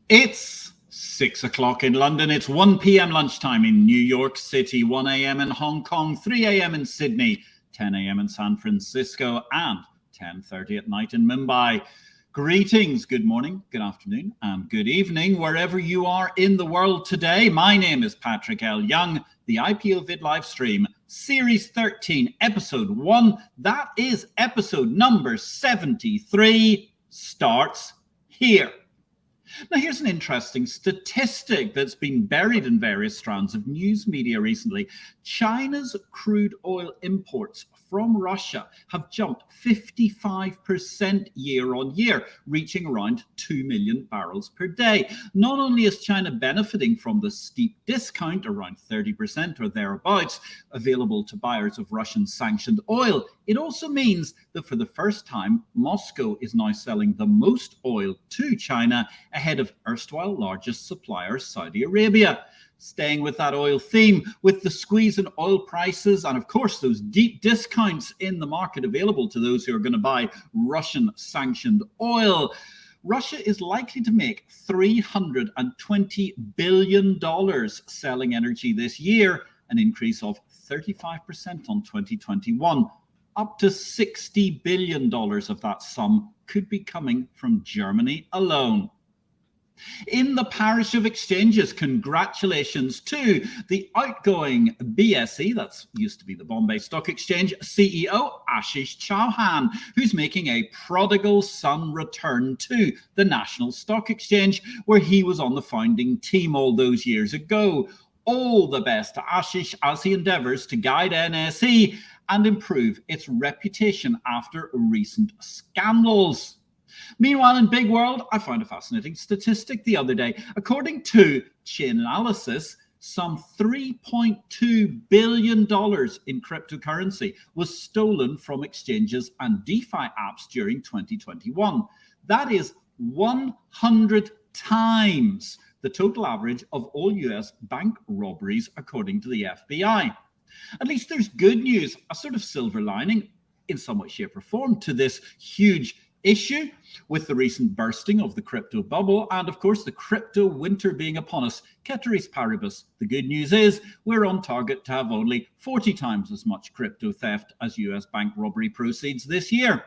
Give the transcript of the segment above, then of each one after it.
It's 6 o'clock in London. It's 1 p.m. lunchtime in New York City, 1 a.m. in Hong Kong, 3 a.m. in Sydney, 10 a.m. in San Francisco, and 10:30 at night in Mumbai. Greetings, good morning, good afternoon, and good evening, wherever you are in the world today. My name is Patrick L. Young. The IPO-VID live stream, Series 13, Episode 1, that is episode number 73, starts here. Now, here's an interesting statistic that's been buried in various strands of news media recently. China's crude oil imports from Russia have jumped 55% year on year, reaching around 2 million barrels per day. Not only is China benefiting from the steep discount, around 30% or thereabouts, available to buyers of Russian sanctioned oil, it also means that for the first time, Moscow is now selling the most oil to China ahead of erstwhile largest supplier Saudi Arabia. Staying with that oil theme, with the squeeze in oil prices and, of course, those deep discounts in the market available to those who are going to buy Russian sanctioned oil, Russia is likely to make $320 billion selling energy this year, an increase of 35% on 2021. Up to $60 billion of that sum could be coming from Germany alone. In the parish of exchanges, congratulations to the outgoing BSE, that's used to be the Bombay Stock Exchange, CEO Ashish Chauhan, who's making a prodigal son return to the National Stock Exchange, where he was on the founding team all those years ago. All the best to Ashish as he endeavours to guide NSE and improve its reputation after recent scandals. Meanwhile, in Big World, I found a fascinating statistic the other day. According to Chainalysis, some $3.2 billion in cryptocurrency was stolen from exchanges and DeFi apps during 2021. That is 100 times the total average of all US bank robberies, according to the FBI. At least there's good news, a sort of silver lining in some way, shape, or form to this huge issue with the recent bursting of the crypto bubble and, of course, the crypto winter being upon us. Ceteris paribus, the good news is we're on target to have only 40 times as much crypto theft as US bank robbery proceeds this year.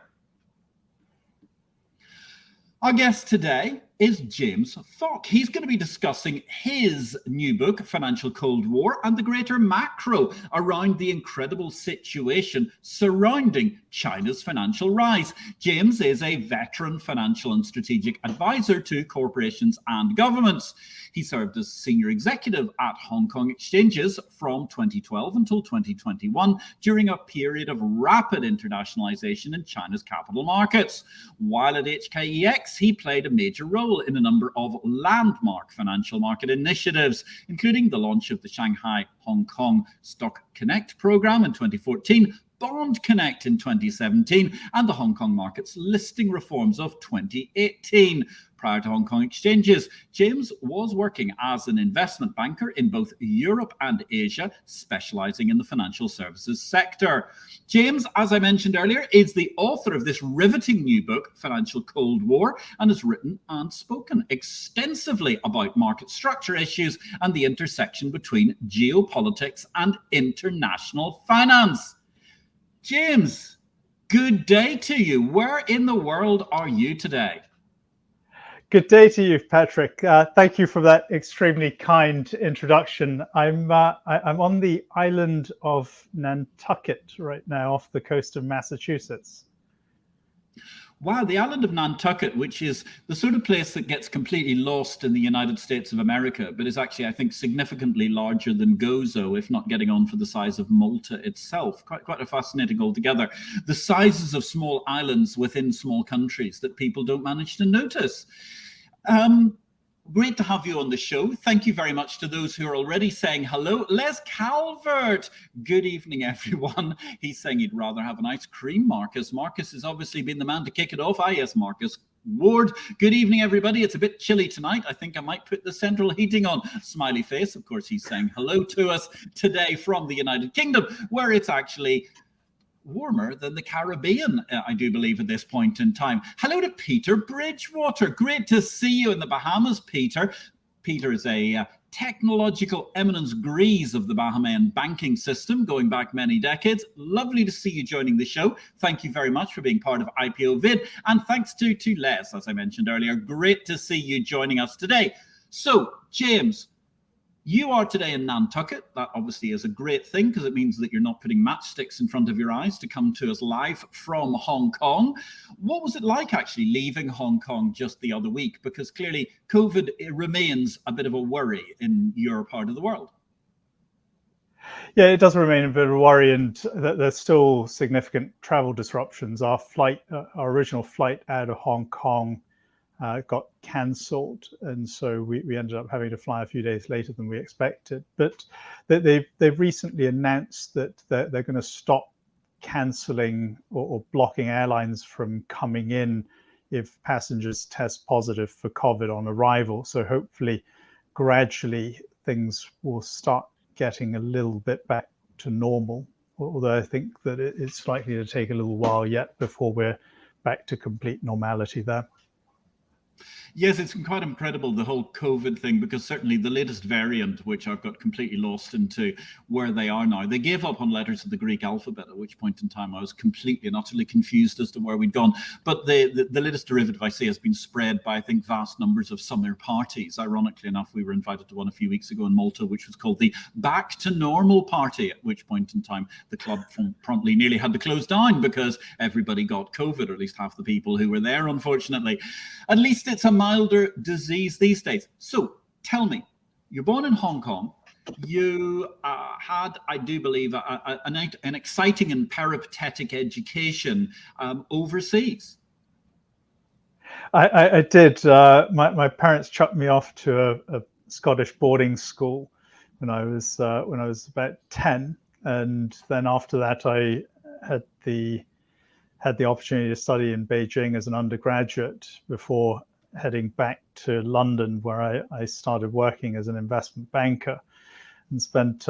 Our guest today is James Falk. He's going to be discussing his new book, Financial Cold War, and the greater macro around the incredible situation surrounding China's financial rise. James is a veteran financial and strategic advisor to corporations and governments. He served as senior executive at Hong Kong exchanges from 2012 until 2021 during a period of rapid internationalization in China's capital markets. While at HKEX, he played a major role in a number of landmark financial market initiatives, including the launch of the Shanghai-Hong Kong Stock Connect program in 2014, Bond Connect in 2017, and the Hong Kong market's listing reforms of 2018. Prior to Hong Kong exchanges, James was working as an investment banker in both Europe and Asia, specialising in the financial services sector. James, as I mentioned earlier, is the author of this riveting new book, Financial Cold War, and has written and spoken extensively about market structure issues and the intersection between geopolitics and international finance. James, good day to you. Where in the world are you today? Good day to you, Patrick. Thank you for that extremely kind introduction. I'm on the island of Nantucket right now, off the coast of Massachusetts. Wow, the island of Nantucket, which is the sort of place that gets completely lost in the United States of America, but is actually, I think, significantly larger than Gozo, if not getting on for the size of Malta itself. Quite a fascinating altogether. The sizes of small islands within small countries that people don't manage to notice. Great to have you on the show. Thank you very much to those who are already saying hello. Les Calvert, good evening, everyone. He's saying he'd rather have an ice cream, Marcus. Marcus has obviously been the man to kick it off. Yes, Marcus Ward. Good evening, everybody. It's a bit chilly tonight. I think I might put the central heating on. Smiley face. Of course, he's saying hello to us today from the United Kingdom, where it's actually warmer than the Caribbean, I do believe, at this point in time. Hello to Peter Bridgewater. Great to see you in the Bahamas, Peter. Peter is a technological eminence grise of the Bahamian banking system going back many decades. Lovely to see you joining the show. Thank you very much for being part of IPO-VID. And thanks to Les, as I mentioned earlier. Great to see you joining us today. So, James, you are today in Nantucket. That obviously is a great thing because it means that you're not putting matchsticks in front of your eyes to come to us live from Hong Kong. What was it like actually leaving Hong Kong just the other week? Because clearly COVID remains a bit of a worry in your part of the world. Yeah, it does remain a bit of a worry, and there's still significant travel disruptions. Our original flight out of Hong Kong got cancelled, and so we ended up having to fly a few days later than we expected. But they've recently announced that they're going to stop cancelling or blocking airlines from coming in if passengers test positive for COVID on arrival. So hopefully, gradually, things will start getting a little bit back to normal. Although I think that it's likely to take a little while yet before we're back to complete normality there. Yes, it's quite incredible, the whole COVID thing, because certainly the latest variant, which I've got completely lost into where they are now, they gave up on letters of the Greek alphabet, at which point in time I was completely and utterly confused as to where we'd gone. But the latest derivative I see has been spread by, I think, vast numbers of summer parties. Ironically enough, we were invited to one a few weeks ago in Malta, which was called the Back to Normal Party, at which point in time the club promptly nearly had to close down because everybody got COVID, or at least half the people who were there, unfortunately. At least it's a milder disease these days. So tell me, you're born in Hong Kong. You had, I do believe, an exciting and peripatetic education overseas. I did. My parents chucked me off to a Scottish boarding school when I was about 10, and then after that I had the opportunity to study in Beijing as an undergraduate before heading back to London, where I started working as an investment banker, and spent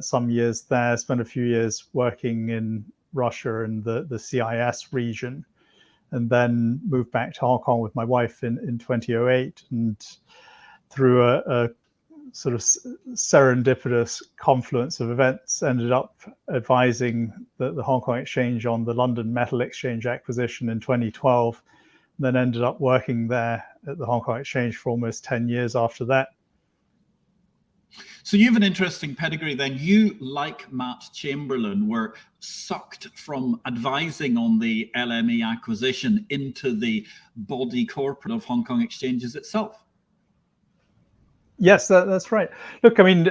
some years there. Spent a few years working in Russia and the CIS region, and then moved back to Hong Kong with my wife in 2008. And through a sort of serendipitous confluence of events, ended up advising the Hong Kong Exchange on the London Metal Exchange acquisition in 2012. Then ended up working there at the Hong Kong Exchange for almost 10 years after that. So you have an interesting pedigree then. You, like Matt Chamberlain, were sucked from advising on the LME acquisition into the body corporate of Hong Kong Exchanges itself. Yes, that's right. Look, I mean,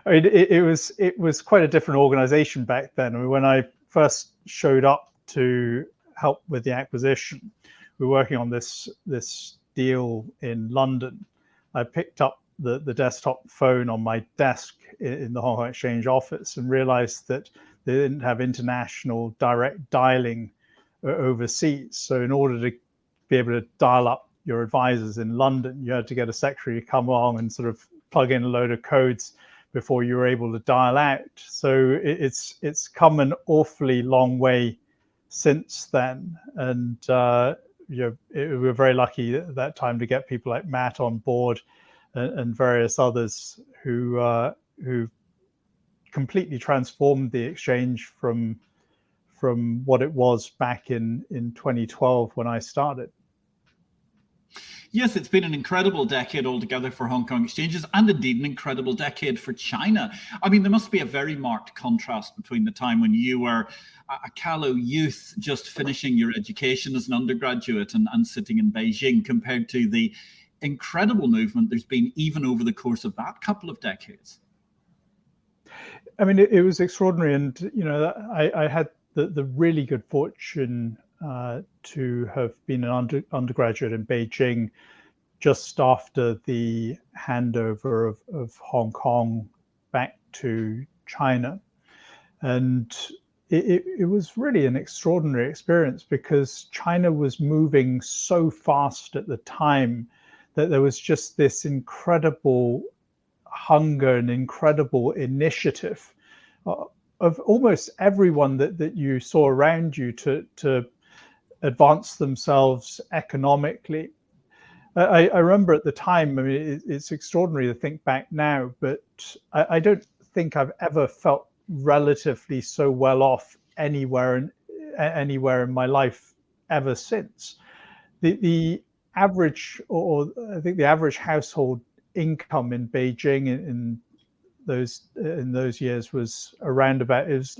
it was quite a different organization back then. I mean, when I first showed up to help with the acquisition, we were working on this deal in London. I picked up the desktop phone on my desk in the Hong Kong Exchange office and realized that they didn't have international direct dialing overseas. So in order to be able to dial up your advisors in London, you had to get a secretary to come along and sort of plug in a load of codes before you were able to dial out. So it's come an awfully long way since then. And we were very lucky at that time to get people like Matt on board and various others who completely transformed the exchange from what it was back in 2012 when I started. Yes, it's been an incredible decade altogether for Hong Kong exchanges, and indeed an incredible decade for China. I mean, there must be a very marked contrast between the time when you were a callow youth just finishing your education as an undergraduate and sitting in Beijing, compared to the incredible movement there's been even over the course of that couple of decades. I mean, it was extraordinary. And, I had the really good fortune to have been an undergraduate in Beijing just after the handover of Hong Kong back to China. And it was really an extraordinary experience because China was moving so fast at the time that there was just this incredible hunger and incredible initiative of almost everyone that you saw around you to advance themselves economically. I remember at the time, I mean, it's extraordinary to think back now, but I don't think I've ever felt relatively so well off anywhere in my life ever since. The average, or I think the average household income in Beijing in those years was around about, it was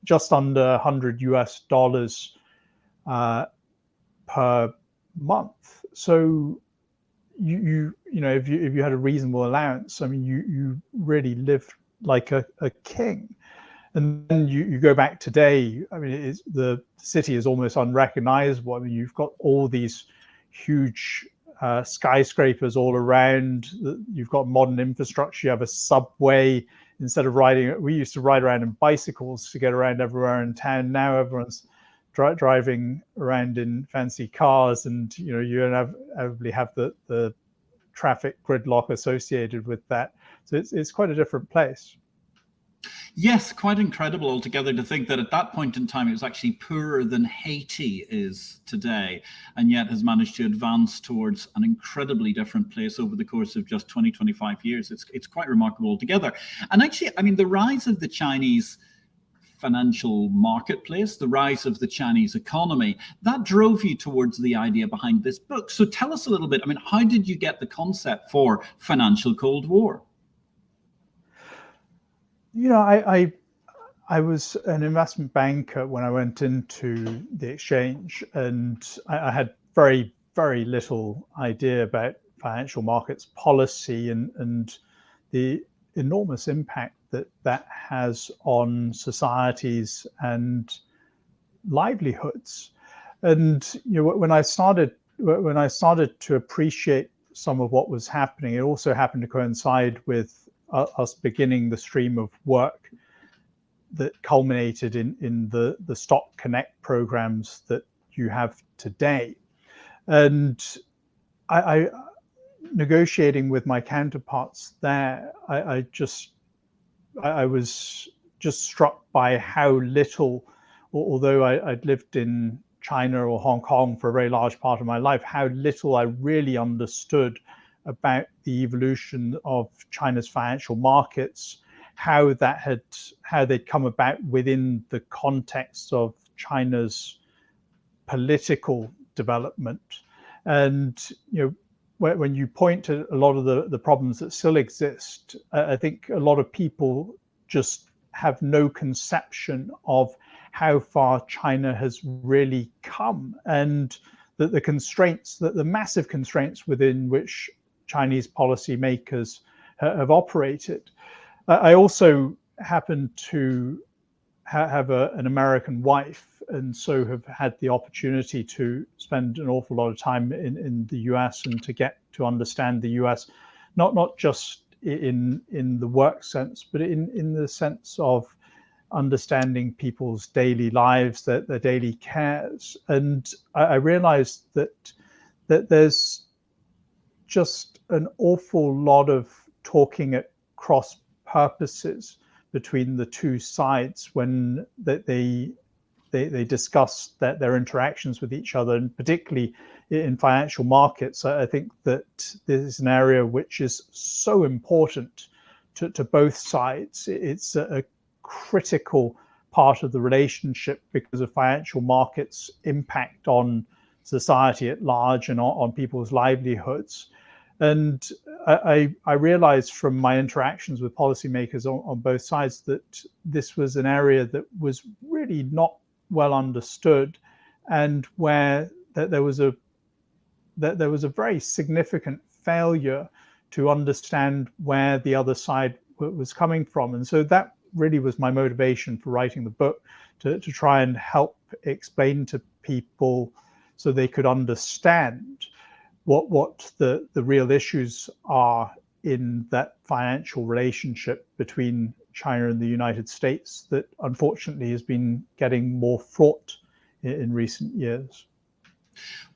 just under $100 per month. So you know, if you had a reasonable allowance, I mean, you really lived like a king. And then you go back today, I mean, the city is almost unrecognizable. I mean, you've got all these huge skyscrapers all around. You've got modern infrastructure. You have a subway. Instead of we used to ride around in bicycles to get around everywhere in town. Now everyone's driving around in fancy cars, and you know, you inevitably have the traffic gridlock associated with that. So it's quite a different place. Yes, quite incredible altogether to think that at that point in time it was actually poorer than Haiti is today, and yet has managed to advance towards an incredibly different place over the course of just 20, 25 years. It's quite remarkable altogether. And actually, I mean, the rise of the Chinese financial marketplace, the rise of the Chinese economy, that drove you towards the idea behind this book. So tell us a little bit, I mean, how did you get the concept for Financial Cold War? You know, I was an investment banker when I went into the exchange, and I had very, very little idea about financial markets policy and the enormous impact that has on societies and livelihoods. And you know, when I started to appreciate some of what was happening, it also happened to coincide with us beginning the stream of work that culminated in the Stock Connect programs that you have today. And I negotiating with my counterparts there, I was just struck by how little, although I'd lived in China or Hong Kong for a very large part of my life, how little I really understood about the evolution of China's financial markets, how they'd come about within the context of China's political development. And you know, when you point to a lot of the problems that still exist, I think a lot of people just have no conception of how far China has really come, and that the constraints, the massive constraints within which Chinese policymakers have operated. I also happen to have an American wife, and so have had the opportunity to spend an awful lot of time in the US and to get to understand the US, not just in the work sense, but in the sense of understanding people's daily lives, their daily cares. And I realized that there's just an awful lot of talking at cross purposes between the two sides when they discuss their interactions with each other, and particularly in financial markets. I think that this is an area which is so important to both sides. It's a critical part of the relationship because of financial markets' impact on society at large and on people's livelihoods. And I realized from my interactions with policymakers on both sides that this was an area that was really not well understood, and where there was a very significant failure to understand where the other side was coming from. And so that really was my motivation for writing the book, to try and help explain to people so they could understand what the real issues are in that financial relationship between China and the United States that unfortunately has been getting more fraught in recent years.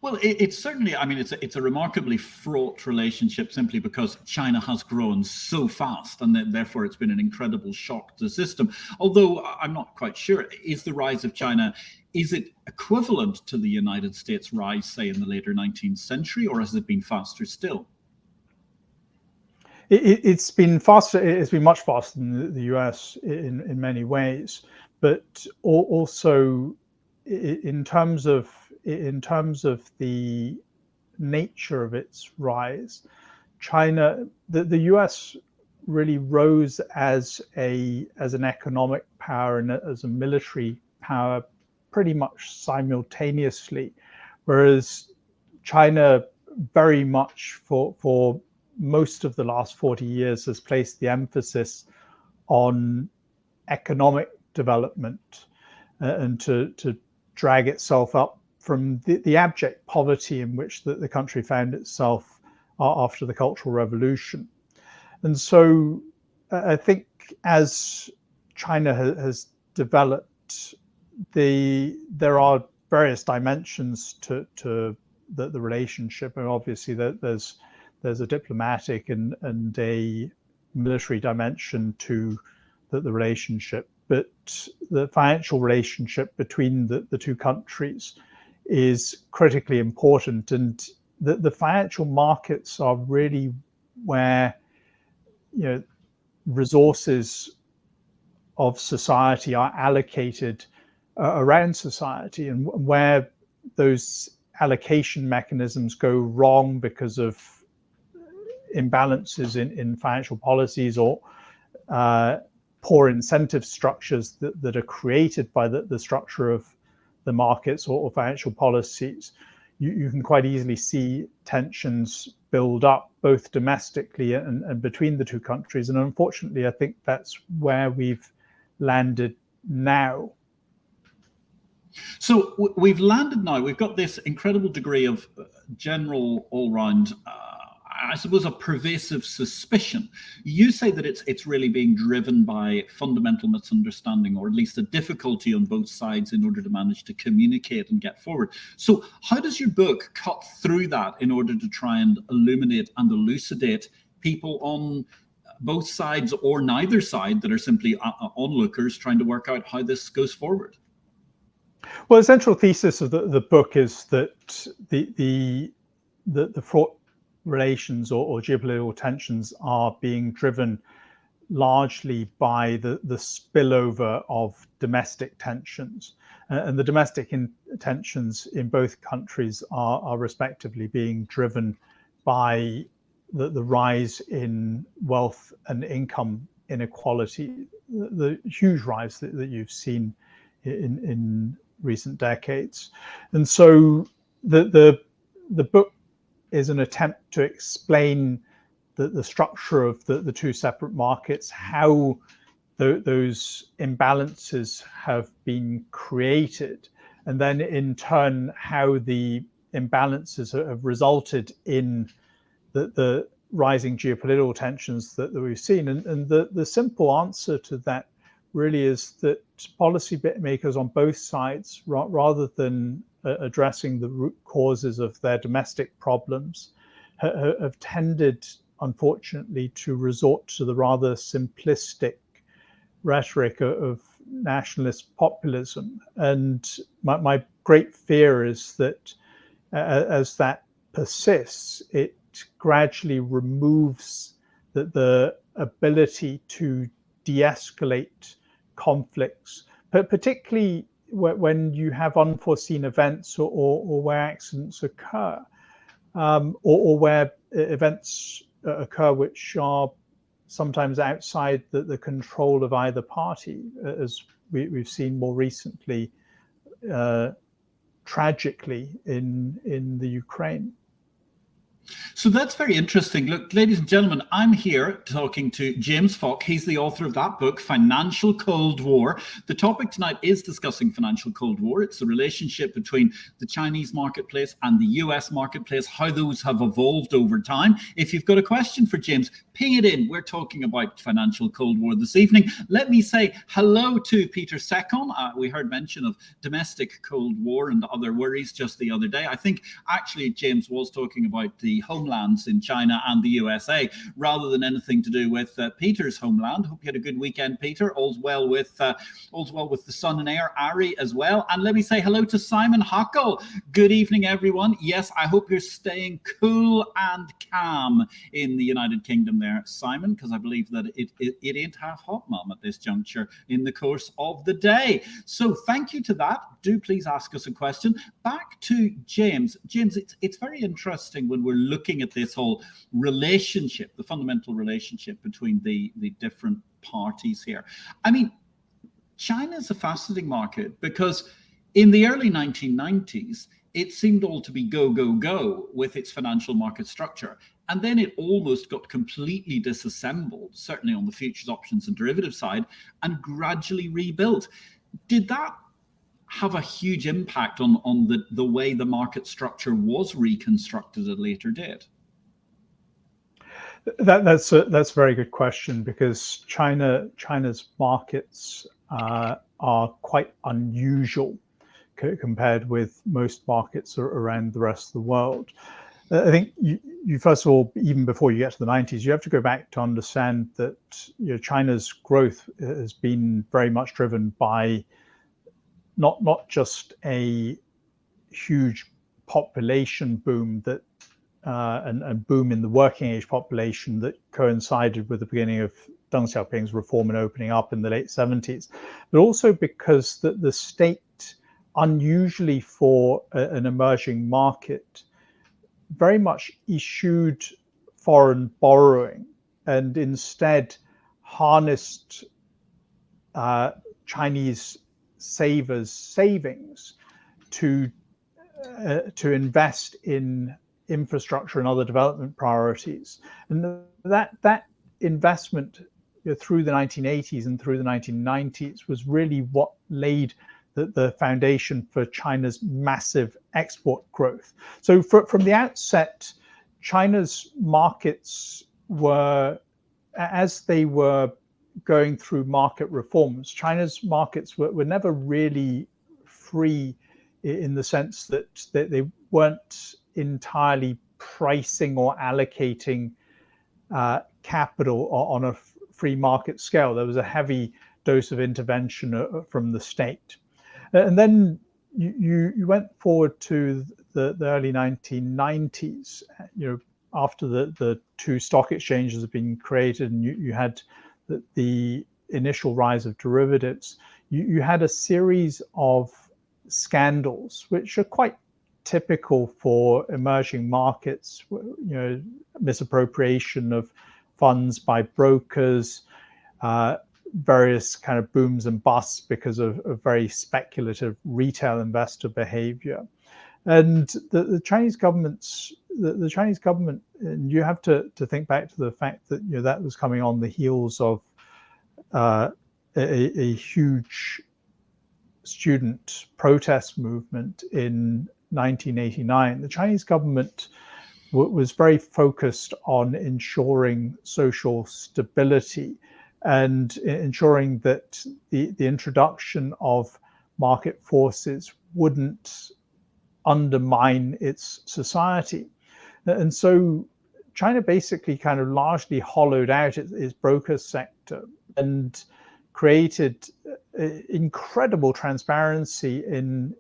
Well, it's certainly, I mean, it's a remarkably fraught relationship simply because China has grown so fast and therefore it's been an incredible shock to the system. Although I'm not quite sure, is the rise of China, is it equivalent to the United States rise, say, in the later 19th century, or has it been faster still? It's been faster. It's been much faster than the US in many ways, but also in terms of the nature of its rise, China, the US really rose as an economic power and as a military power pretty much simultaneously, whereas China very much for most of the last 40 years has placed the emphasis on economic development and to drag itself up from the abject poverty in which the country found itself after the Cultural Revolution. And so I think as China has developed, there are various dimensions to the relationship, and obviously there's a diplomatic and a military dimension to the relationship, but the financial relationship between the two countries is critically important, and the financial markets are really where resources of society are allocated around society, and where those allocation mechanisms go wrong because of imbalances in financial policies or poor incentive structures that are created by the structure of the markets or financial policies, you can quite easily see tensions build up both domestically and between the two countries. And unfortunately, I think that's where we've landed now. So we've landed now. We've got this incredible degree of general all-round, I suppose, a pervasive suspicion. You say that it's really being driven by fundamental misunderstanding, or at least a difficulty on both sides in order to manage to communicate and get forward. So how does your book cut through that in order to try and illuminate and elucidate people on both sides or neither side that are simply onlookers trying to work out how this goes forward? Well, the central thesis of the book is that the fraught relations or geopolitical tensions are being driven largely by the spillover of domestic tensions. And the domestic tensions in both countries are respectively being driven by the rise in wealth and income inequality, the huge rise that you've seen in recent decades. And so the book is an attempt to explain the structure of the two separate markets, how those imbalances have been created, and then in turn how the imbalances have resulted in the rising geopolitical tensions that we've seen. And the simple answer to that really is that policymakers on both sides, rather than addressing the root causes of their domestic problems, have tended, unfortunately, to resort to the rather simplistic rhetoric of nationalist populism. And my great fear is that as that persists, it gradually removes the ability to de-escalate conflicts, but particularly when you have unforeseen events or where accidents occur, or where events occur which are sometimes outside the control of either party, as we've seen more recently, tragically in the Ukraine. So that's very interesting. Look, ladies and gentlemen, I'm here talking to James Falk. He's the author of that book, Financial Cold War. The topic tonight is discussing financial Cold War. It's the relationship between the Chinese marketplace and the US marketplace, how those have evolved over time. If you've got a question for James, ping it in. We're talking about financial Cold War this evening. Let me say hello to Peter Secon. We heard mention of domestic Cold War and other worries just the other day. I think actually James was talking about the homelands in China and the USA rather than anything to do with Peter's homeland. Hope you had a good weekend, Peter. All's well with the son and heir, Ari, as well. And let me say hello to Simon Huckle. Good evening, everyone. Yes, I hope you're staying cool and calm in the United Kingdom there, Simon, because I believe that it ain't half hot, mum, at this juncture in the course of the day. So thank you to that. Do please ask us a question. Back to James. James, it's very interesting when we're looking at this whole relationship, the fundamental relationship between the different parties here. I mean, China is a fascinating market because in the early 1990s, it seemed all to be go, go, go with its financial market structure. And then it almost got completely disassembled, certainly on the futures, options and derivative side, and gradually rebuilt. Did that have a huge impact on the way the market structure was reconstructed at a later date? That's a very good question, because China's markets are quite unusual compared with most markets around the rest of the world. I think you first of all, even before you get to the 90s, you have to go back to understand that China's growth has been very much driven by not just a huge population boom that and boom in the working age population that coincided with the beginning of Deng Xiaoping's reform and opening up in the late 70s, but also because the state, unusually for an emerging market, very much eschewed foreign borrowing and instead harnessed Chinese savers' savings to invest in infrastructure and other development priorities. And that investment through the 1980s and through the 1990s was really what laid the foundation for China's massive export growth. So from the outset, China's markets were, as they were going through market reforms, China's markets were never really free in the sense that they weren't entirely pricing or allocating capital on a free market scale. There was a heavy dose of intervention from the state. And then you went forward to the early 1990s, after the two stock exchanges had been created, and you had the initial rise of derivatives. You had a series of scandals, which are quite typical for emerging markets, misappropriation of funds by brokers, various kind of booms and busts because of very speculative retail investor behavior. And the Chinese government, and you have to think back to the fact that that was coming on the heels of a huge student protest movement in 1989. The Chinese government was very focused on ensuring social stability and ensuring that the introduction of market forces wouldn't undermine its society. And so China basically kind of largely hollowed out its broker sector and created incredible transparency in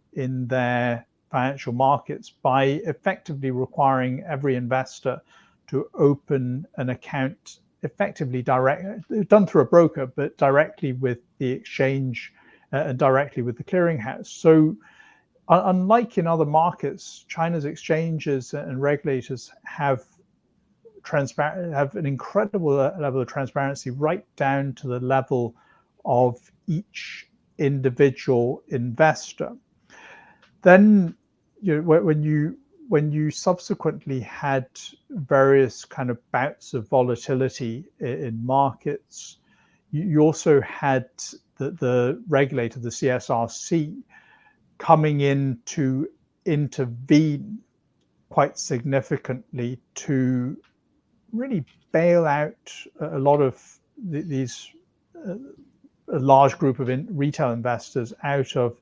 their financial markets by effectively requiring every investor to open an account, effectively done through a broker, but directly with the exchange and directly with the clearinghouse. So unlike in other markets, China's exchanges and regulators have an incredible level of transparency right down to the level of each individual investor. Then when you when you subsequently had various kind of bouts of volatility in markets, you also had the regulator, the CSRC, coming in to intervene quite significantly to really bail out a lot of these a large group of retail investors out of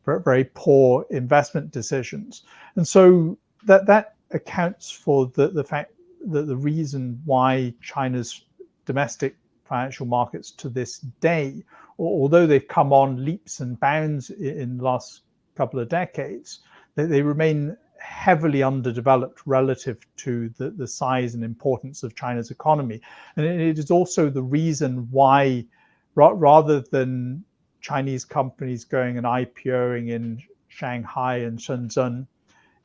very poor investment decisions. And so that accounts for the fact that the reason why China's domestic financial markets to this day, although they've come on leaps and bounds in the last couple of decades, they remain heavily underdeveloped relative to the size and importance of China's economy. And it is also the reason why, rather than Chinese companies going and IPOing in Shanghai and Shenzhen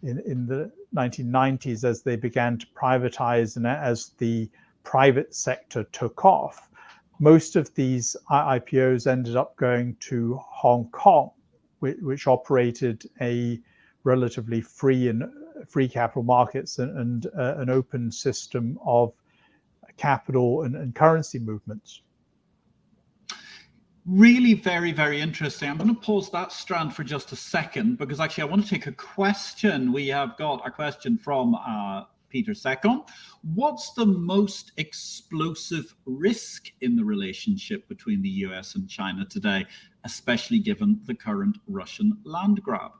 in the 1990s as they began to privatize and as the private sector took off, most of these IPOs ended up going to Hong Kong, which operated a relatively free capital markets and an open system of capital and currency movements. Really very, very interesting. I'm going to pause that strand for just a second because actually I want to take a question. We have got a question from Peter Secon. What's the most explosive risk in the relationship between the US and China today, especially given the current Russian land grab?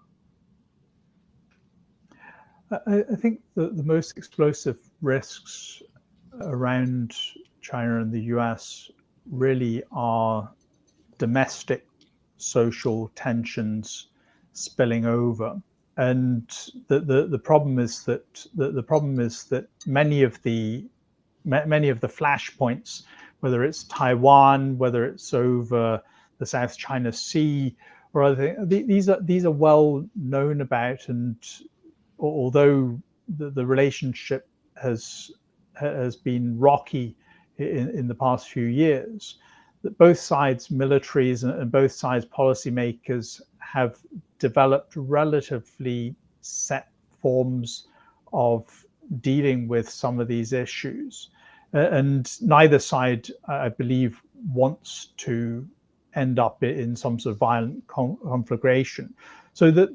I think the most explosive risks around China and the US really are domestic social tensions spilling over. And the problem is that many of the flashpoints, whether it's Taiwan, whether it's over the South China Sea, or other things, these are well known about. And although the relationship has been rocky in the past few years, that both sides, militaries and both sides, policymakers, have developed relatively set forms of dealing with some of these issues. And neither side, I believe, wants to end up in some sort of violent conflagration. So that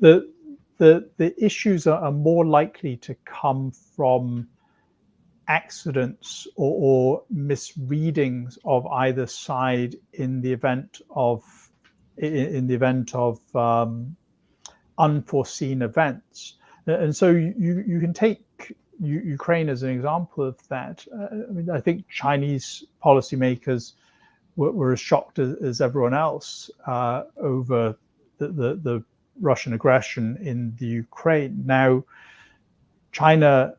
the issues are more likely to come from accidents or misreadings of either side in the event of unforeseen events. And so you can take Ukraine as an example of that. I mean, I think Chinese policymakers were as shocked as everyone else over the Russian aggression in the Ukraine. Now, China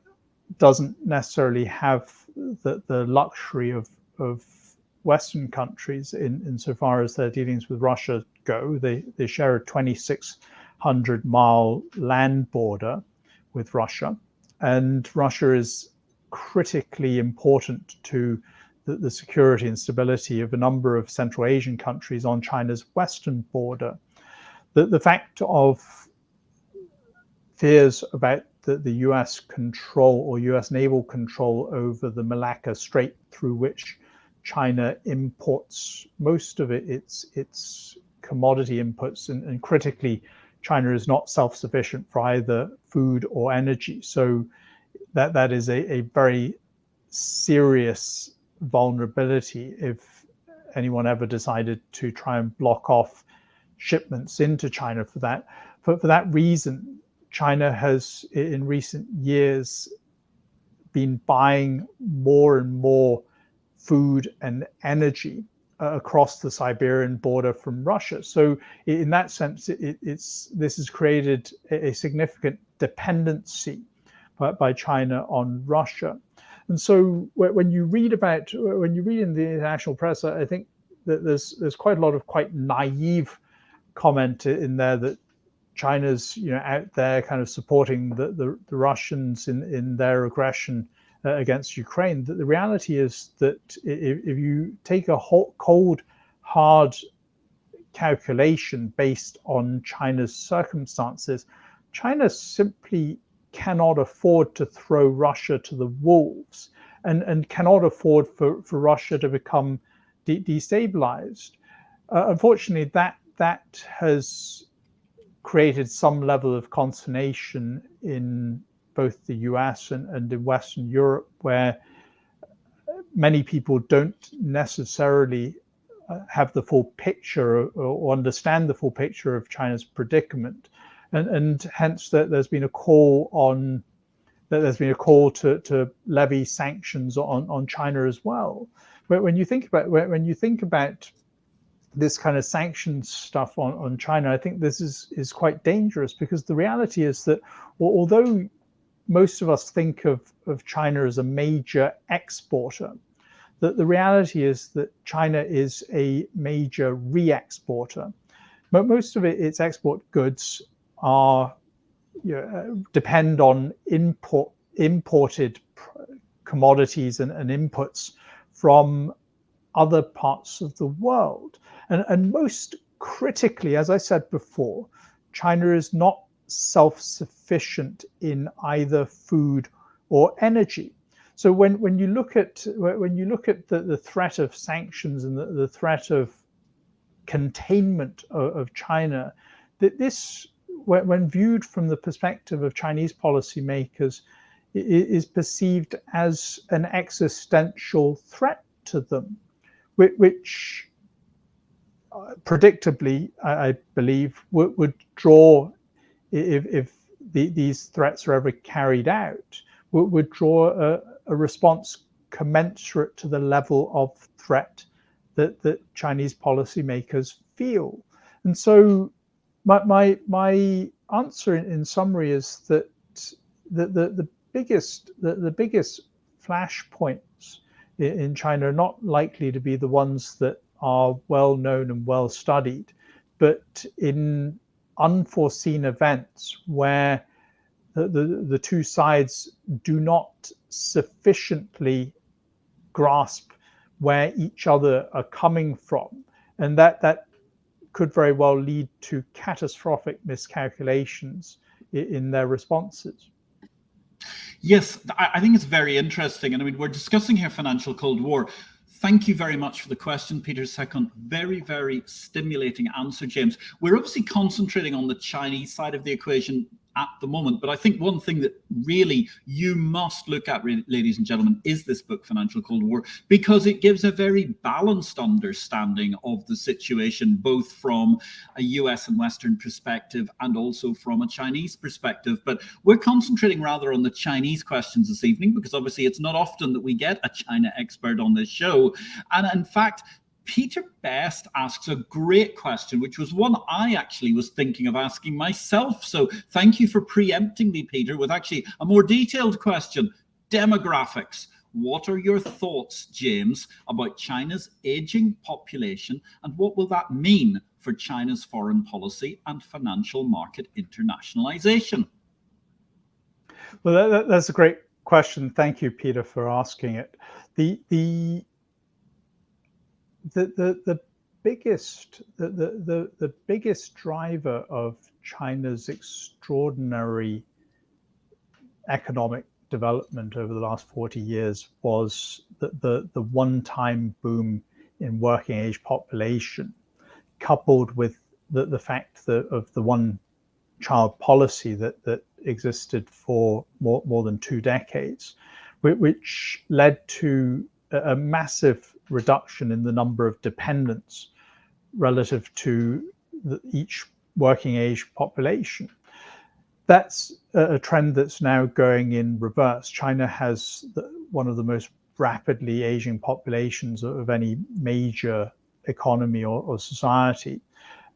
doesn't necessarily have the luxury of Western countries insofar as their dealings with Russia go. They share a 2,600-mile land border with Russia, and Russia is critically important to the security and stability of a number of Central Asian countries on China's western border. The fact of fears about the US control or US naval control over the Malacca Strait, through which China imports most of its commodity inputs, and critically, China is not self-sufficient for either food or energy. So that is a very serious vulnerability if anyone ever decided to try and block off shipments into China for that. For that reason, China has, in recent years, been buying more and more food and energy across the Siberian border from Russia. So in that sense, this has created a significant dependency by China on Russia. And so when you read in the international press, I think that there's quite a lot of quite naive comment in there that China's out there kind of supporting the Russians in their aggression against Ukraine. The reality is that if you take a cold, hard calculation based on China's circumstances, China simply cannot afford to throw Russia to the wolves and cannot afford for Russia to become destabilized. Unfortunately, that has created some level of consternation in both the US and in Western Europe, where many people don't necessarily have the full picture or understand the full picture of China's predicament, and hence that there's been a call to levy sanctions on China as well. But when you think about this kind of sanctions stuff on China, I think this is quite dangerous, because the reality is that although most of us think of China as a major exporter, the reality is that China is a major re-exporter. But most of its export goods are depend on imported commodities and inputs from other parts of the world. And most critically, as I said before, China is not self-sufficient in either food or energy. So when you look at the threat of sanctions and the threat of containment of China, that this, when viewed from the perspective of Chinese policymakers, is perceived as an existential threat to them, which predictably, I believe, would draw, if these threats are ever carried out, would draw a response commensurate to the level of threat that Chinese policymakers feel. And so my answer in summary is that the biggest flashpoints in China are not likely to be the ones that are well known and well studied, but in unforeseen events where the two sides do not sufficiently grasp where each other are coming from, and that could very well lead to catastrophic miscalculations in their responses. Yes, I think it's very interesting. And I mean, we're discussing here financial Cold War. Thank you very much for the question, Peter. Second, very, very stimulating answer, James. We're obviously concentrating on the Chinese side of the equation at the moment, but I think one thing that really you must look at, ladies and gentlemen, is this book, Financial Cold War, because it gives a very balanced understanding of the situation, both from a US and Western perspective and also from a Chinese perspective. But we're concentrating rather on the Chinese questions this evening, because obviously it's not often that we get a China expert on this show. And in fact, Peter Best asks a great question, which was one I actually was thinking of asking myself. So thank you for preempting me, Peter, with actually a more detailed question. Demographics. What are your thoughts, James, about China's aging population, and what will that mean for China's foreign policy and financial market internationalization? Well, that's a great question. Thank you, Peter, for asking it. The biggest driver of China's extraordinary economic development over the last 40 years was the one-time boom in working age population, coupled with the fact that of the one-child policy that existed for more than 2 decades, which led to a massive reduction in the number of dependents relative to each working age population. That's a trend that's now going in reverse. China has one of the most rapidly aging populations of any major economy or society.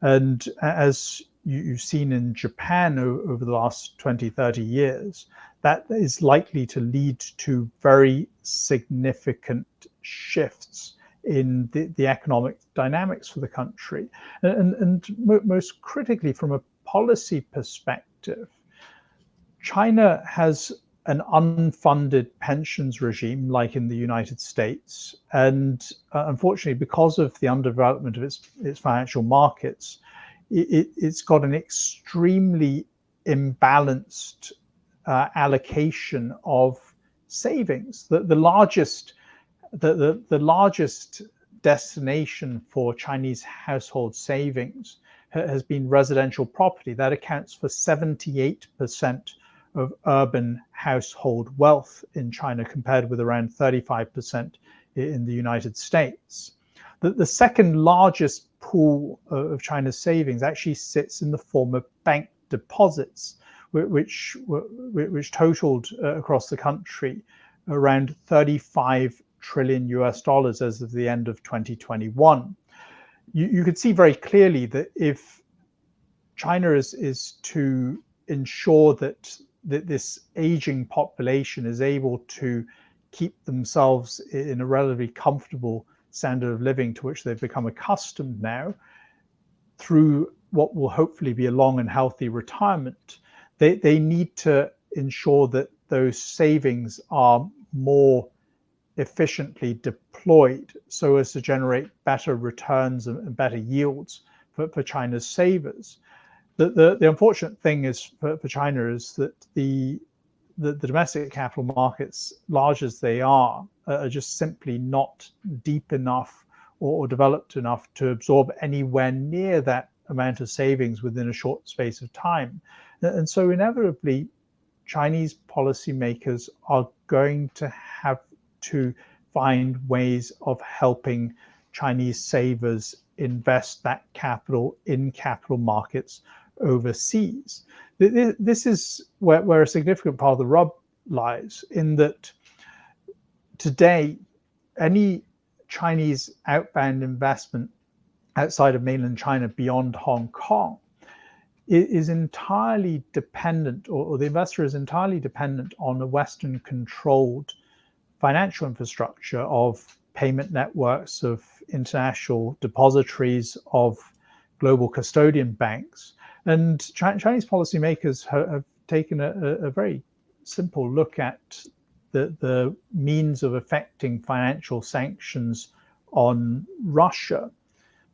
And as you've seen in Japan over the last 20, 30 years, that is likely to lead to very significant shifts in the economic dynamics for the country. And most critically, from a policy perspective, China has an unfunded pensions regime like in the United States. And unfortunately, because of the underdevelopment of its financial markets, it's got an extremely imbalanced allocation of savings. The largest destination for Chinese household savings has been residential property. That accounts for 78% of urban household wealth in China, compared with around 35% in the United States. The second largest pool of China's savings actually sits in the form of bank deposits, which totaled across the country around $35 trillion US as of the end of 2021. You could see very clearly that if China is to ensure that this aging population is able to keep themselves in a relatively comfortable standard of living to which they've become accustomed now, through what will hopefully be a long and healthy retirement, they need to ensure that those savings are more efficiently deployed so as to generate better returns and better yields for China's savers. The unfortunate thing is for China is that the domestic capital markets, large as they are just simply not deep enough or developed enough to absorb anywhere near that amount of savings within a short space of time. And so inevitably, Chinese policymakers are going to have to find ways of helping Chinese savers invest that capital in capital markets overseas. This is where a significant part of the rub lies, in that today, any Chinese outbound investment outside of mainland China beyond Hong Kong is entirely dependent, or the investor is entirely dependent on a Western controlled financial infrastructure of payment networks, of international depositories, of global custodian banks. And Chinese policymakers have taken a very simple look at the means of effecting financial sanctions on Russia,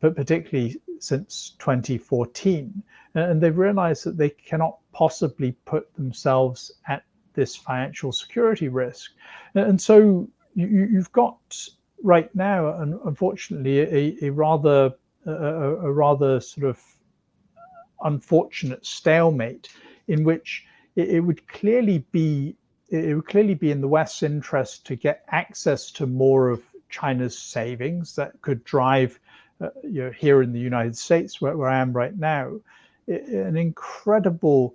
but particularly since 2014. And they've realized that they cannot possibly put themselves at this financial security risk. And so you've got right now, unfortunately, a rather sort of unfortunate stalemate, in which it would clearly be in the West's interest to get access to more of China's savings that could drive, here in the United States, where I am right now, an incredible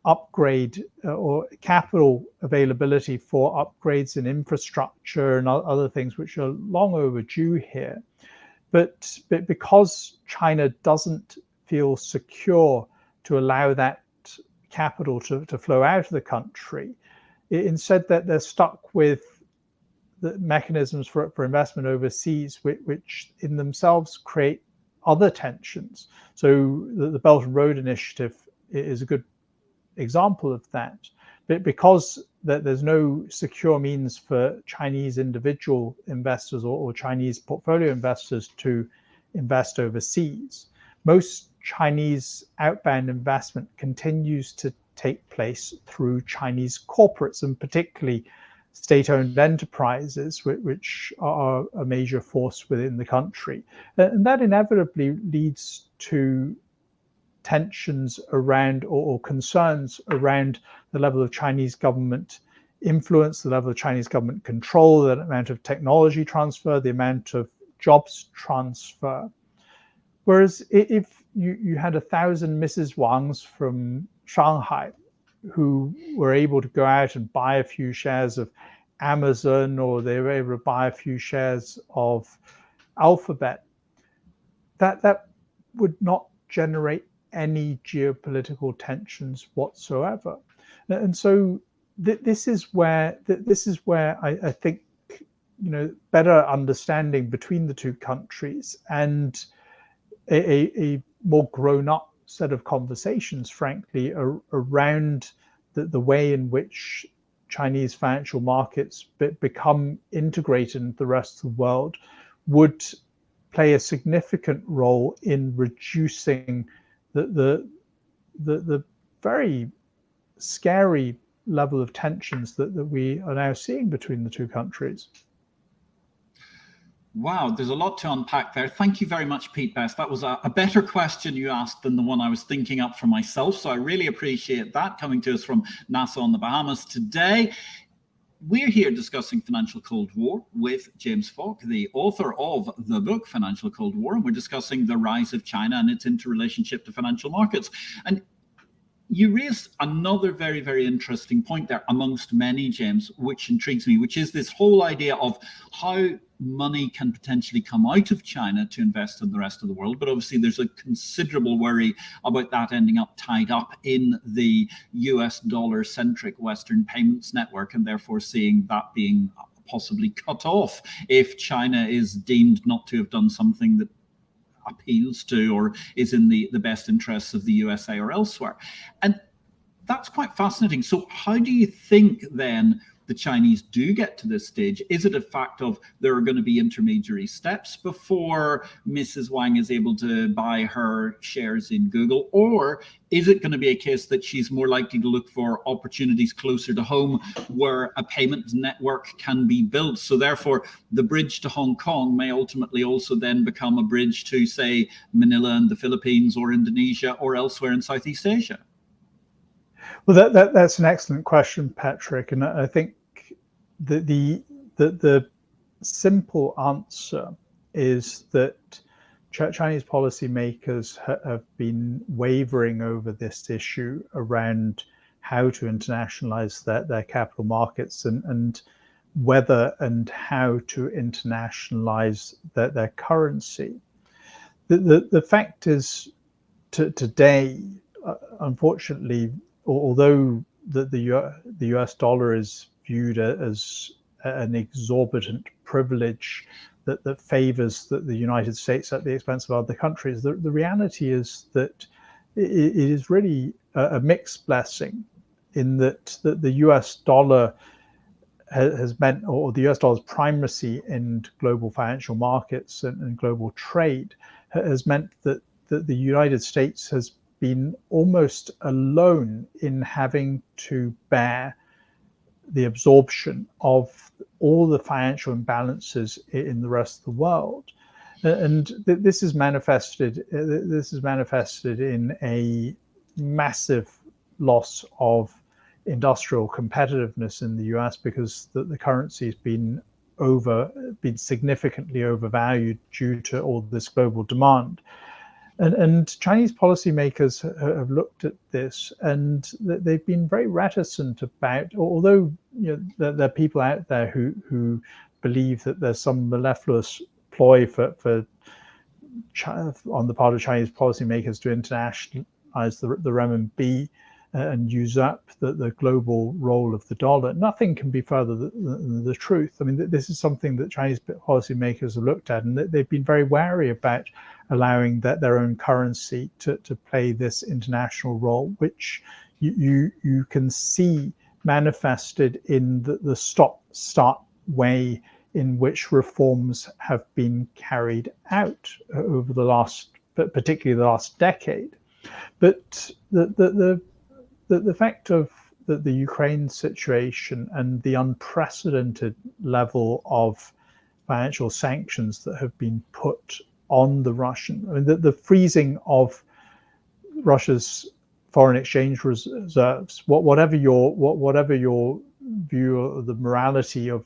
upgrade or capital availability for upgrades in infrastructure and other things which are long overdue here. But because China doesn't feel secure to allow that capital to flow out of the country, instead that they're stuck with the mechanisms for investment overseas, which in themselves create other tensions. So the Belt and Road Initiative is a good example of that. But because there's no secure means for Chinese individual investors or Chinese portfolio investors to invest overseas, most Chinese outbound investment continues to take place through Chinese corporates, and particularly state-owned enterprises, which are a major force within the country. And that inevitably leads to tensions around, or concerns around, the level of Chinese government influence, the level of Chinese government control, the amount of technology transfer, the amount of jobs transfer. Whereas if you had 1,000 Mrs. Wangs from Shanghai who were able to go out and buy a few shares of Amazon, or they were able to buy a few shares of Alphabet, that would not generate any geopolitical tensions whatsoever. And so this is where I think, better understanding between the two countries and a more grown-up set of conversations, frankly, around the way in which Chinese financial markets become integrated into the rest of the world would play a significant role in reducing the very scary level of tensions that we are now seeing between the two countries. Wow, there's a lot to unpack there. Thank you very much, Pete Best. That was a better question you asked than the one I was thinking up for myself. So I really appreciate that coming to us from Nassau in the Bahamas today. We're here discussing Financial Cold War with James Falk, the author of the book Financial Cold War, and we're discussing the rise of China and its interrelationship to financial markets. And you raised another very, very interesting point there amongst many, James, which intrigues me, which is this whole idea of how money can potentially come out of China to invest in the rest of the world. But obviously there's a considerable worry about that ending up tied up in the US dollar-centric Western payments network, and therefore seeing that being possibly cut off if China is deemed not to have done something that appeals to or is in the best interests of the USA or elsewhere. And that's quite fascinating. So how do you think then the Chinese do get to this stage? Is it a fact of there are going to be intermediary steps before Mrs. Wang is able to buy her shares in Google? Or is it going to be a case that she's more likely to look for opportunities closer to home where a payment network can be built? So therefore, the bridge to Hong Kong may ultimately also then become a bridge to, say, Manila and the Philippines or Indonesia or elsewhere in Southeast Asia. Well, that's an excellent question, Patrick, and I think the simple answer is that Chinese policymakers have been wavering over this issue around how to internationalize their capital markets and whether and how to internationalize their currency. The fact is, today, unfortunately, although the US dollar is viewed as an exorbitant privilege that favors the United States at the expense of other countries, the reality is that it is really a mixed blessing, in that the US dollar has meant, or the US dollar's primacy in global financial markets and global trade has meant that the United States has been almost alone in having to bear the absorption of all the financial imbalances in the rest of the world, and this is manifested in a massive loss of industrial competitiveness in the US, because the currency has been significantly overvalued due to all this global demand. And Chinese policymakers have looked at this, and they've been very reticent about, although there are people out there who believe that there's some mellifluous ploy on the part of Chinese policymakers to internationalize the renminbi and usurp the global role of the dollar. Nothing can be further than the truth. I mean, this is something that Chinese policymakers have looked at, and they've been very wary about allowing their own currency to play this international role, which you can see manifested in the stop-start way in which reforms have been carried out over particularly the last decade. But the fact of the Ukraine situation and the unprecedented level of financial sanctions that have been put on the Russian, I mean, the freezing of Russia's foreign exchange reserves, whatever your view of the morality of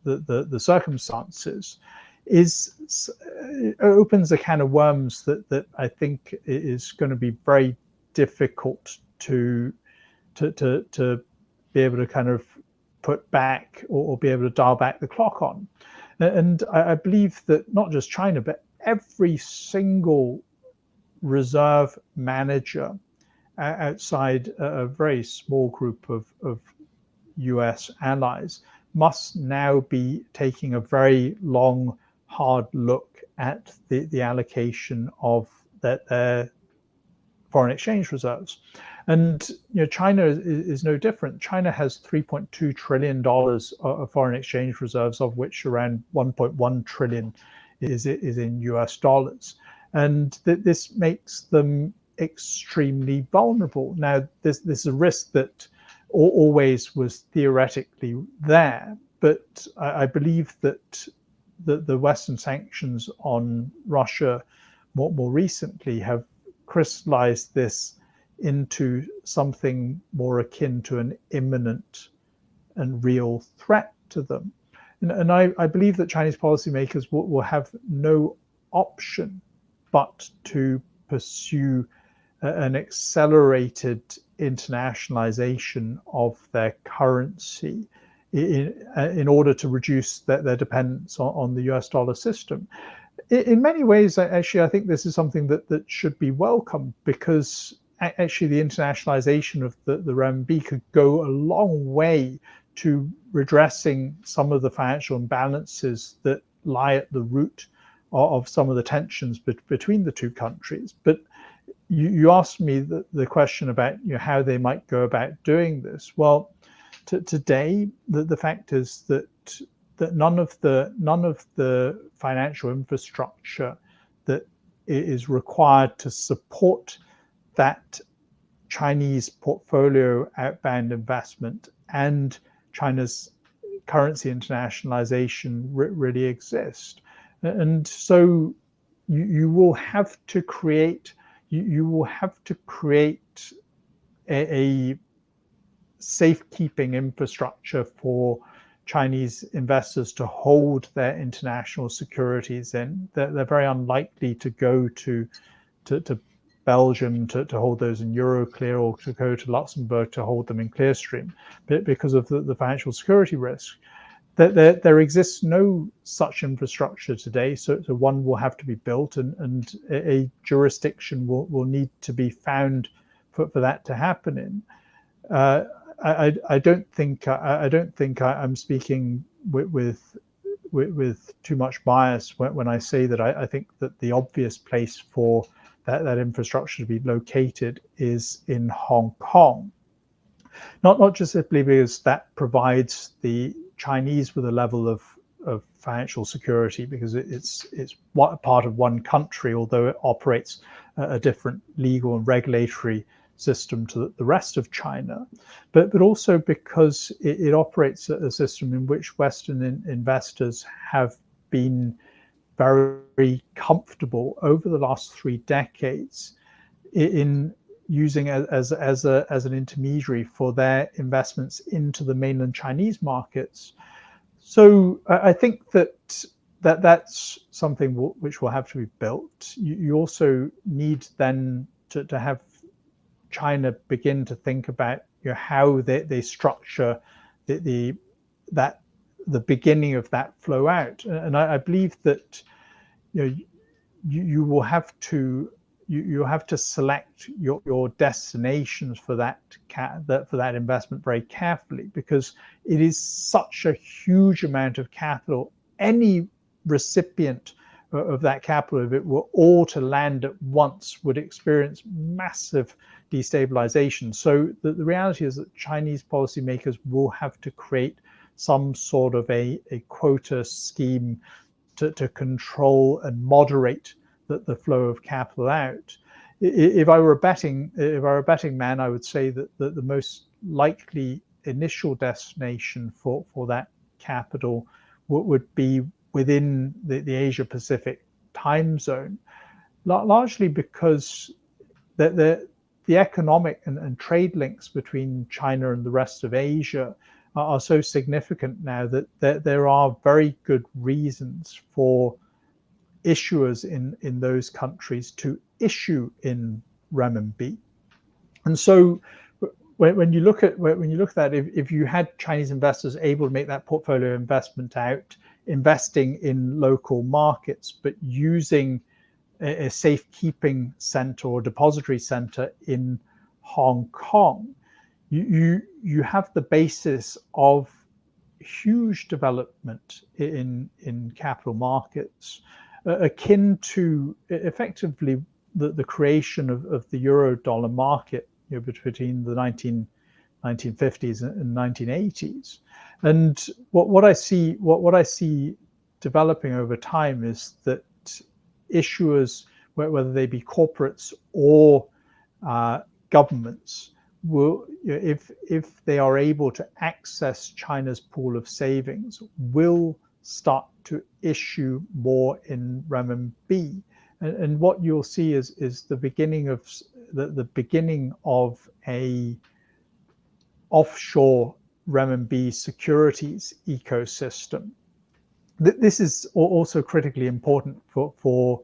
the circumstances, opens a can of worms that I think is going to be very difficult to be able to kind of put back or be able to dial back the clock on. And I believe that not just China, but every single reserve manager outside a very small group of US allies must now be taking a very long, hard look at the allocation of their foreign exchange reserves. And China is no different. China has $3.2 trillion of foreign exchange reserves, of which around 1.1 trillion is in US dollars. And this makes them extremely vulnerable. Now, there's a risk that always was theoretically there. But I believe that the Western sanctions on Russia more recently have crystallized this into something more akin to an imminent and real threat to them. And I believe that Chinese policymakers will have no option but to pursue an accelerated internationalization of their currency in order to reduce their dependence on the US dollar system. In many ways, actually, I think this is something that should be welcomed, because actually the internationalization of the renminbi could go a long way to redressing some of the financial imbalances that lie at the root of some of the tensions between the two countries. But you asked me the question about how they might go about doing this. Well, today the fact is that none of the financial infrastructure that is required to support that Chinese portfolio outbound investment and China's currency internationalization really exist. And so you will have to create a safekeeping infrastructure for Chinese investors to hold their international securities in. They're very unlikely to go to Belgium to hold those in Euroclear, or to go to Luxembourg to hold them in Clearstream, because of the financial security risk. There exists no such infrastructure today, so one will have to be built, and a jurisdiction will need to be found for that to happen in. I don't think I'm speaking with too much bias when I say that I think that the obvious place for that infrastructure to be located is in Hong Kong. Not just simply because that provides the Chinese with a level of financial security, because it's part of one country, although it operates a different legal and regulatory system to the rest of China, but also because it operates a system in which Western investors have been very comfortable over the last 3 decades in using as an intermediary for their investments into the mainland Chinese markets. So I think that's something which will have to be built. You also need then to have China begin to think about how they structure the beginning of that flow out. And I believe that you will have to select your destinations for that investment very carefully, because it is such a huge amount of capital. Any recipient of that capital, if it were all to land at once, would experience massive destabilization. So the reality is that Chinese policymakers will have to create some sort of a quota scheme to control and moderate the flow of capital out. If I were a betting man, I would say that the most likely initial destination for that capital would be within the Asia Pacific time zone, largely because the economic and trade links between China and the rest of Asia are so significant now that there are very good reasons for issuers in those countries to issue in renminbi. And so when you look at that, if you had Chinese investors able to make that portfolio investment out, investing in local markets, but using a safekeeping center or depository center in Hong Kong, you have the basis of huge development in capital markets, akin to effectively the creation of the euro-dollar market between the 1950s and 1980s. And what I see developing over time is that issuers, whether they be corporates or governments, will, if they are able to access China's pool of savings, will start to issue more in renminbi. And what you'll see is the beginning of the beginning of a offshore renminbi securities ecosystem. This is also critically important for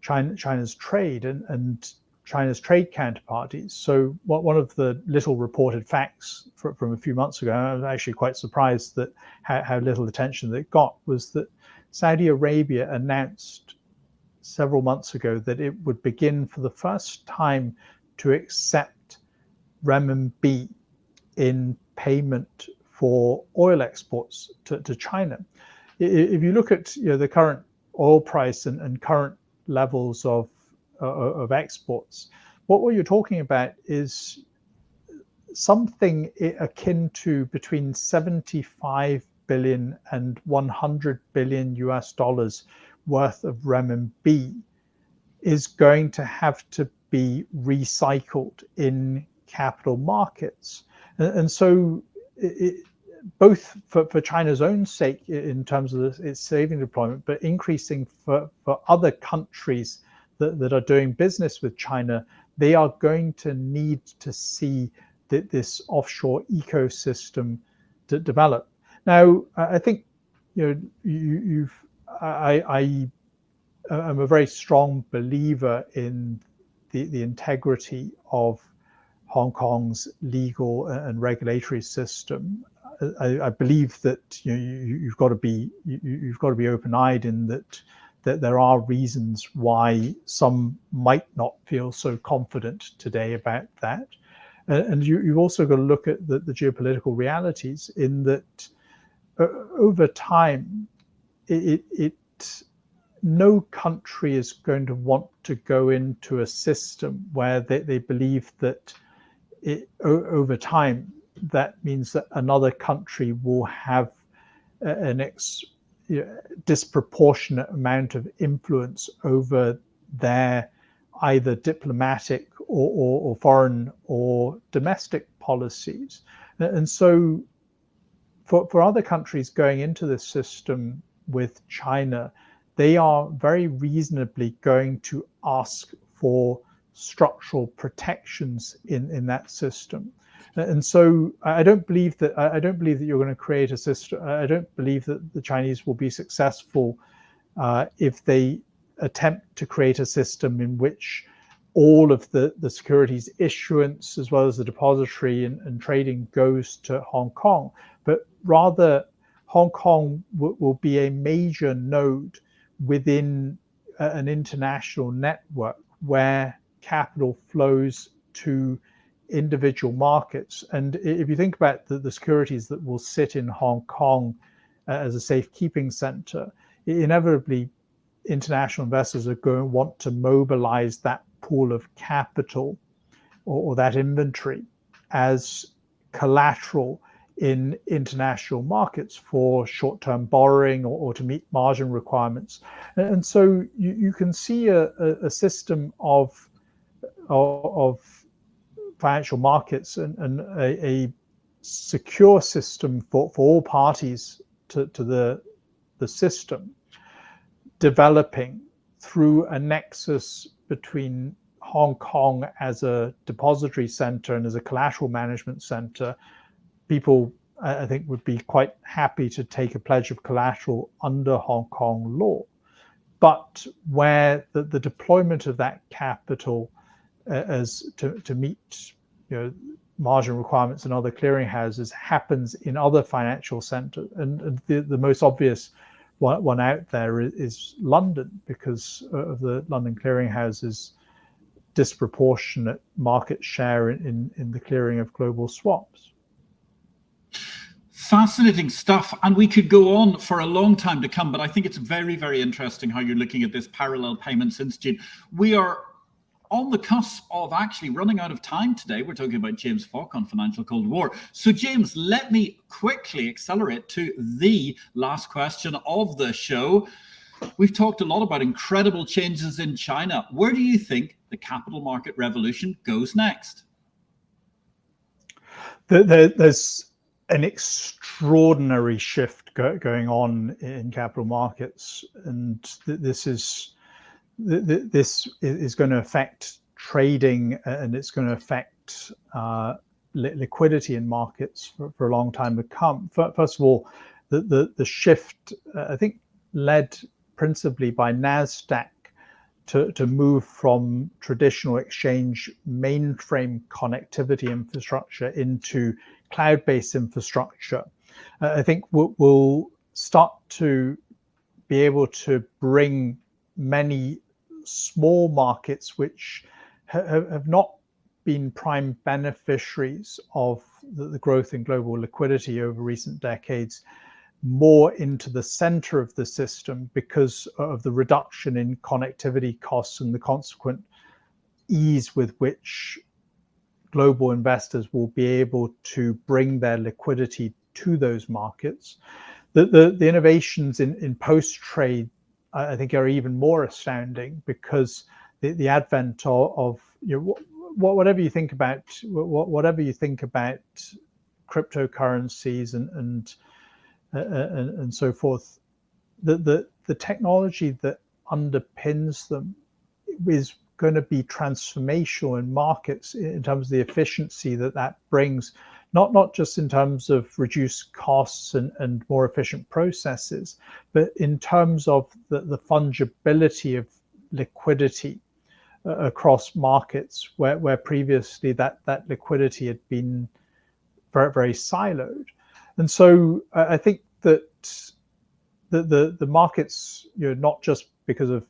China's trade and China's trade counterparties. So one of the little reported facts from a few months ago, I was actually quite surprised that how little attention that it got, was that Saudi Arabia announced several months ago that it would begin for the first time to accept renminbi in payment for oil exports to China. If you look at the current oil price and current levels of exports, what you're talking about is something akin to between 75 billion and 100 billion US dollars worth of renminbi is going to have to be recycled in capital markets. And so both for China's own sake in terms of its saving deployment, but increasing for other countries that are doing business with China, they are going to need to see this offshore ecosystem to develop. Now, I think I am a very strong believer in the integrity of Hong Kong's legal and regulatory system. I believe that you've got to be open-eyed in that there are reasons why some might not feel so confident today about that, and you've also got to look at the geopolitical realities in that over time, no country is going to want to go into a system where they believe that over time, that means that another country will have an disproportionate amount of influence over their either diplomatic or foreign or domestic policies. And so for other countries going into this system with China, they are very reasonably going to ask for structural protections in that system. And so I don't believe that you're going to create a system. I don't believe that the Chinese will be successful if they attempt to create a system in which all of the securities issuance as well as the depository and trading goes to Hong Kong, but rather Hong Kong will be a major node within an international network where capital flows to individual markets. And if you think about the securities that will sit in Hong Kong as a safekeeping center, inevitably international investors are going to want to mobilize that pool of capital or that inventory as collateral in international markets for short-term borrowing or to meet margin requirements. And so you can see a system of financial markets and a secure system for all parties to the system developing through a nexus between Hong Kong as a depository center and as a collateral management center. People, I think, would be quite happy to take a pledge of collateral under Hong Kong law, but where the deployment of that capital as to meet margin requirements in other clearinghouses happens in other financial centers. And the most obvious one out there is London, because of the London clearinghouse's disproportionate market share in the clearing of global swaps. Fascinating stuff, and we could go on for a long time to come, but I think it's very, very interesting how you're looking at this parallel payments institute. We are on the cusp of actually running out of time today. We're talking about James Falk on Financial Cold War. So James, let me quickly accelerate to the last question of the show. We've talked a lot about incredible changes in China. Where do you think the capital market revolution goes next? There's an extraordinary shift going on in capital markets, and this is going to affect trading, and it's going to affect liquidity in markets for a long time to come. First of all, the shift, I think, led principally by NASDAQ to move from traditional exchange mainframe connectivity infrastructure into cloud-based infrastructure. I think we'll start to be able to bring many small markets which have not been prime beneficiaries of the growth in global liquidity over recent decades more into the center of the system because of the reduction in connectivity costs and the consequent ease with which global investors will be able to bring their liquidity to those markets. The innovations in post-trade, I think, are even more astounding because the advent of whatever you think about cryptocurrencies and so forth, the technology that underpins them is going to be transformational in markets in terms of the efficiency that brings, not just in terms of reduced costs and more efficient processes, but in terms of the fungibility of liquidity across markets where previously that liquidity had been very, very siloed. And so I think that the markets, not just because of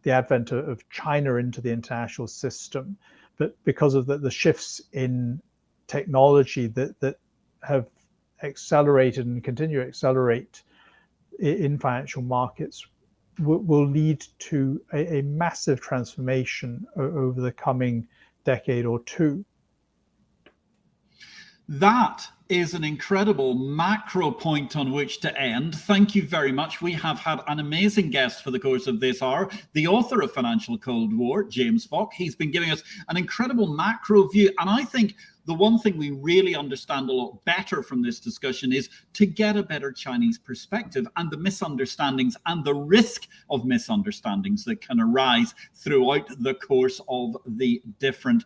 the advent of China into the international system, but because of the shifts in technology that have accelerated and continue to accelerate in financial markets, will lead to a massive transformation over the coming decade or two. That is an incredible macro point on which to end. Thank you very much. We have had an amazing guest for the course of this hour, the author of Financial Cold War, James Falk. He's been giving us an incredible macro view. And I think the one thing we really understand a lot better from this discussion is to get a better Chinese perspective and the misunderstandings and the risk of misunderstandings that can arise throughout the course of the different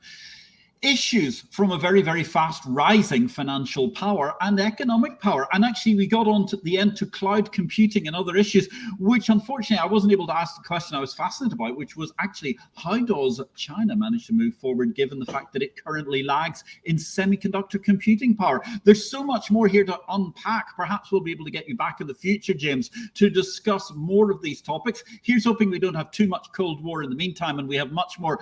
issues from a very, very fast rising financial power and economic power. And actually, we got on to the end to cloud computing and other issues, which unfortunately I wasn't able to ask the question I was fascinated about, which was actually, how does China manage to move forward given the fact that it currently lags in semiconductor computing power? There's so much more here to unpack. Perhaps we'll be able to get you back in the future, James, to discuss more of these topics. Here's hoping we don't have too much Cold War in the meantime, and we have much more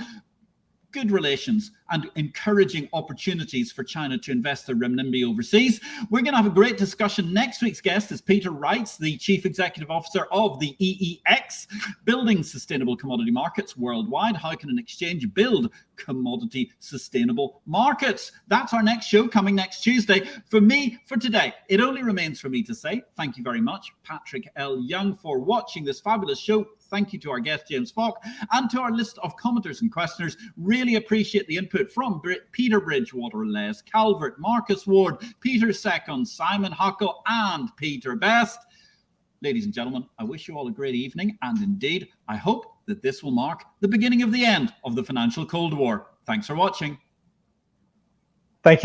good relations and encouraging opportunities for China to invest their renminbi overseas. We're going to have a great discussion. Next week's guest is Peter Reitz, the Chief Executive Officer of the EEX, Building Sustainable Commodity Markets Worldwide. How can an exchange build commodity sustainable markets? That's our next show coming next Tuesday. For me, for today, it only remains for me to say thank you very much, Patrick L. Young, for watching this fabulous show. Thank you to our guest, James Falk, and to our list of commenters and questioners. Really appreciate the input from Peter Bridgewater, Les Calvert, Marcus Ward, Peter Second, Simon Huckle, and Peter Best. Ladies and gentlemen, I wish you all a great evening, and indeed, I hope that this will mark the beginning of the end of the financial Cold War. Thanks for watching.